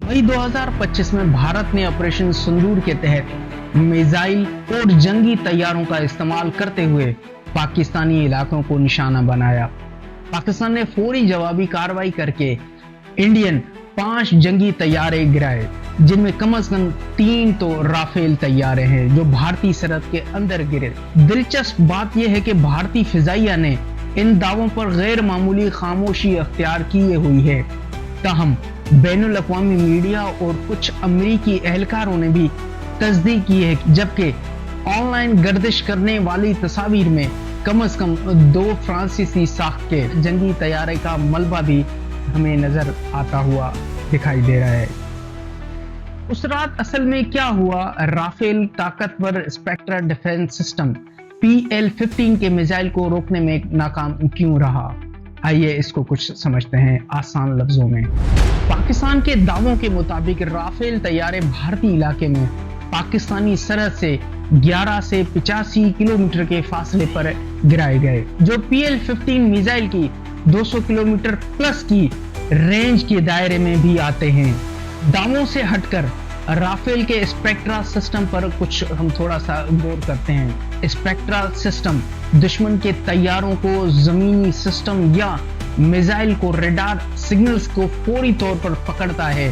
मई 2025 में भारत ने ऑपरेशन सिंदूर के तहत मिसाइल और जंगी तैयारों का इस्तेमाल करते हुए पाकिस्तानी इलाकों को निशाना बनाया। पाकिस्तान ने फौरी जवाबी कार्रवाई करके इंडियन 5 जंगी तैयारे गिराए, जिनमें कम से कम 3 तो राफेल तैयारे हैं जो भारतीय सरहद के अंदर गिरे। दिलचस्प बात यह है कि भारतीय फिजाइया ने इन दावों पर गैर मामूली खामोशी अख्तियार किए हुई है। ताहम बैनुल अक़वामी मीडिया और कुछ अमरीकी एहलकारों ने भी तस्दीक की है, जबकि ऑनलाइन गर्दिश करने वाली तस्वीर में कम से कम 2 फ्रांसीसी साख के जंगी तैयारे का मलबा भी हमें नजर आता हुआ दिखाई दे रहा है। उस रात असल में क्या हुआ? राफेल ताकतवर स्पेक्ट्रा डिफेंस सिस्टम PL-15 के मिसाइल को रोकने में नाकाम क्यों रहा? आइए इसको कुछ समझते हैं आसान लफ्जों में। पाकिस्तान के दावों के मुताबिक राफेल तैयारे भारतीय इलाके में पाकिस्तानी सरहद से 11 से 85 किलोमीटर के फासले पर गिराए गए, जो PL-15 मिसाइल की 200 किलोमीटर प्लस की रेंज के दायरे में भी आते हैं। दावों से हटकर राफेल के स्पेक्ट्रा सिस्टम पर कुछ हम थोड़ा सा गौर करते हैं। स्पेक्ट्रा सिस्टम दुश्मन के तैयारों को, जमीनी सिस्टम या मिसाइल को, रेडार सिग्नल्स को फौरी तौर पर पकड़ता है,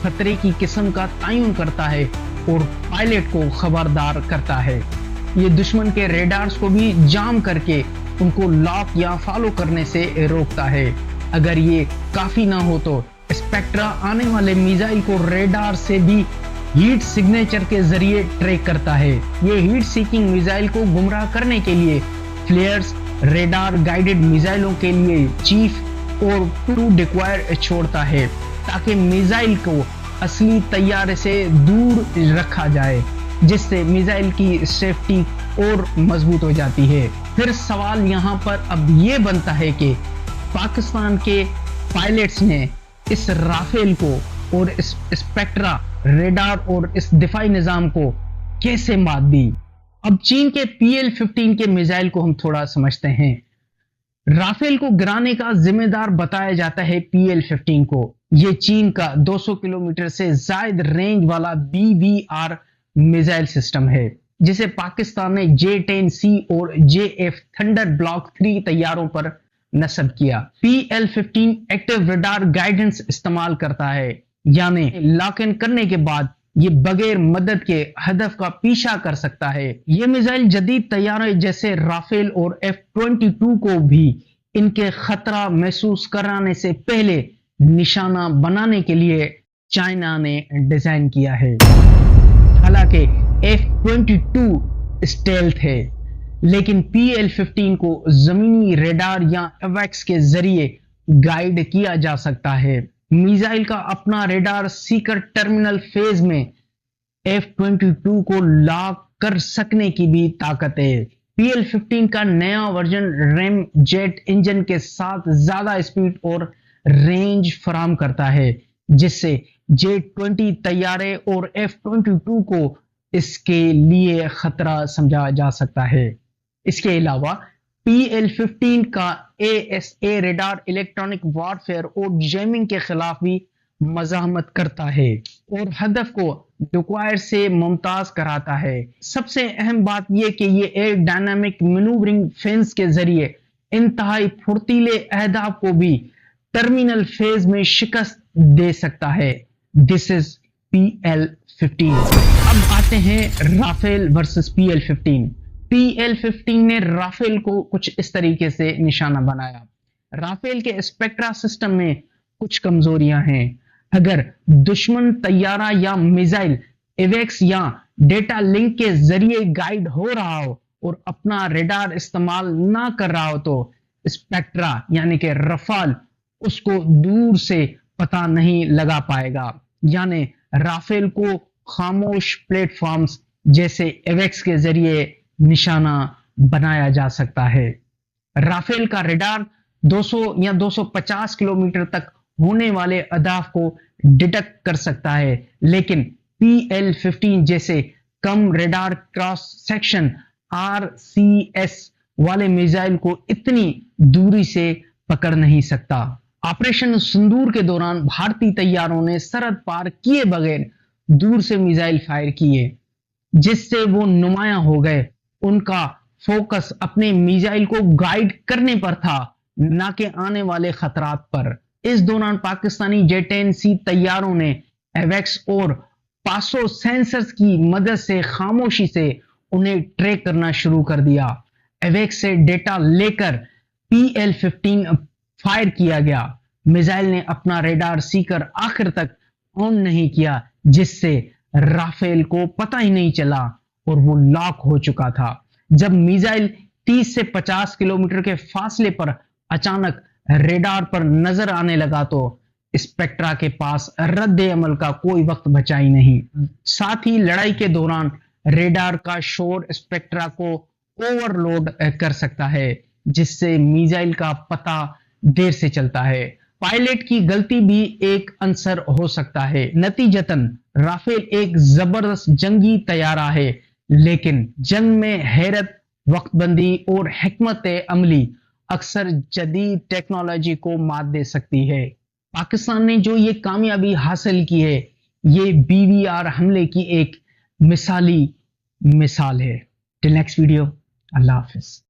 खतरे की किस्म का तयन करता है और पायलट को खबरदार करता है। ये दुश्मन के रेडार्स को भी जाम करके उनको लॉक या फॉलो करने से रोकता है। अगर ये काफी ना हो तो स्पेक्ट्रा आने वाले मिसाइल को रेडार से भी हीट सिग्नेचर के जरिए ट्रैक करता है। ये हीट सीकिंग मिसाइल को गुमराह करने के लिए फ्लेयर्स, रेडार गाइडेड मिसाइलों के लिए चीफ और 2 डिक्वायर छोड़ता है, ताकि मिसाइल को असली तैयारे से दूर रखा जाए, जिससे मिसाइल की सेफ्टी और मजबूत हो जाती है। फिर सवाल यहाँ पर अब ये बनता है कि पाकिस्तान के पायलट्स ने इस राफेल को और इस स्पेक्ट्रा रेडार और इस दिफाई निजाम को कैसे मात दी? अब चीन के PL-15 के मिसाइल को हम थोड़ा समझते हैं। राफेल को गिराने का जिम्मेदार बताया जाता है PL-15 को। यह चीन का 200 किलोमीटर से जायद रेंज वाला BVR मिसाइल सिस्टम है, जिसे पाकिस्तान ने J-10C और JF थंडर ब्लॉक 3 तैयारों पर नस्ब किया। PL-15 एक्टिव रेडार गाइडेंस इस्तेमाल करता है, यानी लॉक इन करने के बाद ये बगैर मदद के हदफ का पीछा कर सकता है। ये मिसाइल जदीद तैयारों जैसे राफेल और F-22 को भी इनके खतरा महसूस कराने से पहले निशाना बनाने के लिए चाइना ने डिजाइन किया है। हालांकि F-22 स्टेल्थ है, लेकिन PL-15 को जमीनी रेडार या एवैक्स के जरिए गाइड किया जा सकता है। मिसाइल का अपना रेडार सीकर टर्मिनल फेज में F-22 को लॉक कर सकने की भी ताकत है। PL-15 का नया वर्जन रैम जेट इंजन के साथ ज्यादा स्पीड और रेंज फराहम करता है, जिससे J-20 तैयारे और F-22 को इसके लिए खतरा समझा जा सकता है। इसके अलावा PL-15 का ASA रेडार इलेक्ट्रॉनिक वॉरफेयर और जैमिंग के खिलाफ भी मज़ाहमत करता है और हदफ को डिक्वायर से मुमताज कराता है। सबसे अहम बात यह कि ये एयर डायनामिक मैन्यूवरिंग फेंस के जरिए इंतहाई फुर्तीले अहदाफ को भी टर्मिनल फेज में शिकस्त दे सकता है। This is PL-15। अब आते हैं राफेल वर्सेस PL-15। PL-15 ने राफेल को कुछ इस तरीके से निशाना बनाया। राफेल के स्पेक्ट्रा सिस्टम में कुछ कमजोरियां हैं। अगर दुश्मन तैयारा या मिसाइल एवेक्स या डेटा लिंक के जरिए गाइड हो रहा हो और अपना रेडार इस्तेमाल ना कर रहा हो, तो स्पेक्ट्रा यानी कि रफाल उसको दूर से पता नहीं लगा पाएगा। यानी राफेल को खामोश प्लेटफॉर्म्स जैसे एवेक्स के जरिए निशाना बनाया जा सकता है। राफेल का रेडार 200 या 250 किलोमीटर तक होने वाले अहदाफ को डिटेक्ट कर सकता है, लेकिन PL-15 जैसे कम रेडार क्रॉस सेक्शन RCS वाले मिसाइल को इतनी दूरी से पकड़ नहीं सकता। ऑपरेशन सिंदूर के दौरान भारतीय तैयारों ने सरहद पार किए बगैर दूर से मिसाइल फायर किए, जिससे वो नुमायां हो गए। उनका फोकस अपने मिसाइल को गाइड करने पर था, न कि आने वाले खतरात पर। इस दौरान पाकिस्तानी J-10C तैयारों ने एवेक्स और पासो सेंसर्स की मदद से खामोशी से उन्हें ट्रैक करना शुरू कर दिया। एवेक्स से डेटा लेकर PL-15 फायर किया गया। मिसाइल ने अपना रेडार सीकर आखिर तक ऑन नहीं किया, जिससे राफेल को पता ही नहीं चला और वो लॉक हो चुका था। जब मिसाइल 30 से 50 किलोमीटर के फासले पर अचानक रेडार पर नजर आने लगा तो स्पेक्ट्रा के पास रद्द अमल का कोई वक्त बचा ही नहीं। साथ ही लड़ाई के दौरान रेडार का शोर स्पेक्ट्रा को ओवरलोड कर सकता है, जिससे मिसाइल का पता देर से चलता है। पायलट की गलती भी एक अंसर हो सकता है। नतीजतन राफेल एक जबरदस्त जंगी तैयारा है, लेकिन जंग में हैरत, वक्तबंदी और हिकमत अमली अक्सर जदीद टेक्नोलॉजी को मात दे सकती है। पाकिस्तान ने जो ये कामयाबी हासिल की है, ये BVR हमले की एक मिसाल है। टिल नेक्स्ट वीडियो, अल्लाह हाफिज।